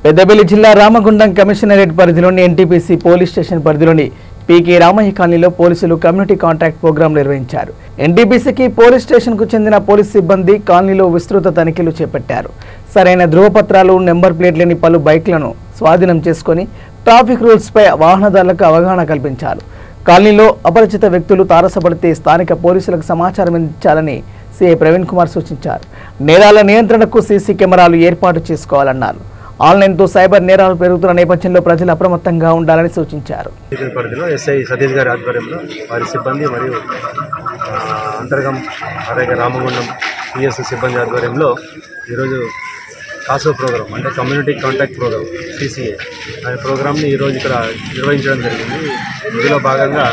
పెద్దపల్లి జిల్లా రామగుండం కమిషనరేట్ పరిధిలోని NTPC police station పరిధిలోని పీకే రామయ్య కాలనీలో పోలీసులు కమ్యూనిటీ కాంటాక్ట్ ప్రోగ్రాం నిర్వహించారు. ఎన్టీపీసీకి పోలీస్ స్టేషన్కు చెందిన పోలీస్ సిబ్బంది కాలనీలో విస్తృత తనిఖీలు చేపట్టారు. సరైన ధృవపత్రాలు, నెంబర్ ప్లేట్ లేని పలు బైక్లను స్వాధీనం చేసుకుని ట్రాఫిక్ రూల్స్ పై వాహనదారులకు అవగాహన కల్పించారు. కాలనీలో అపరిచిత వ్యక్తులు తారసపడితే స్థానిక పోలీసులకు సమాచారం అందించాలని సీఐ ప్రవీణ్ కుమార్ సూచించారు. నేరాల నియంత్రణకు సీసీ కెమెరాలు ఏర్పాటు చేసుకోవాలన్నారు. ఆన్లైన్తో సైబర్ నేరాలు పెరుగుతున్న నేపథ్యంలో ప్రజలు అప్రమత్తంగా ఉండాలని సూచించారు. పరిధిలో ఎస్ఐ సతీష్ గారి ఆధ్వర్యంలో వారి సిబ్బంది మరియు అంతర్గం అలాగే రామగుండం పిఎస్ సిబ్బంది ఆధ్వర్యంలో ఈరోజు కాసో ప్రోగ్రాం అంటే కమ్యూనిటీ కాంటాక్ట్ ప్రోగ్రామ్ సిసిఏ అనే ప్రోగ్రామ్ని ఈరోజు ఇక్కడ నిర్వహించడం జరిగింది. ఇందులో భాగంగా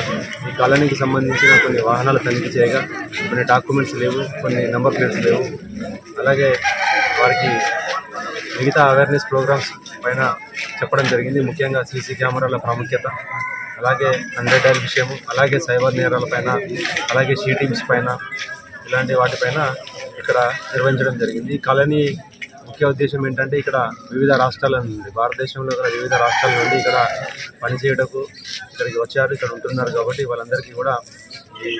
ఈ కాలనీకి సంబంధించిన కొన్ని వాహనాలు తనిఖీ చేయగా కొన్ని డాక్యుమెంట్స్ లేవు, కొన్ని నెంబర్ ప్లేట్స్ లేవు, అలాగే వారికి మిగతా అవేర్నెస్ ప్రోగ్రామ్స్ పైన చెప్పడం జరిగింది. ముఖ్యంగా సీసీ కెమెరాల ప్రాముఖ్యత, అలాగే 100 డయల్ విషయము, అలాగే సైబర్ నేరాల పైన, అలాగే షీటింగ్స్ పైన, ఇలాంటి వాటిపైన ఇక్కడ నిర్వహించడం జరిగింది. ఈ కాలనీ ముఖ్య ఉద్దేశం ఏంటంటే ఇక్కడ వివిధ రాష్ట్రాల నుండి, భారతదేశంలో గల వివిధ రాష్ట్రాల నుండి ఇక్కడ పనిచేయటకు ఇక్కడికి వచ్చారు, ఇక్కడ ఉంటున్నారు. కాబట్టి వాళ్ళందరికీ కూడా ఈ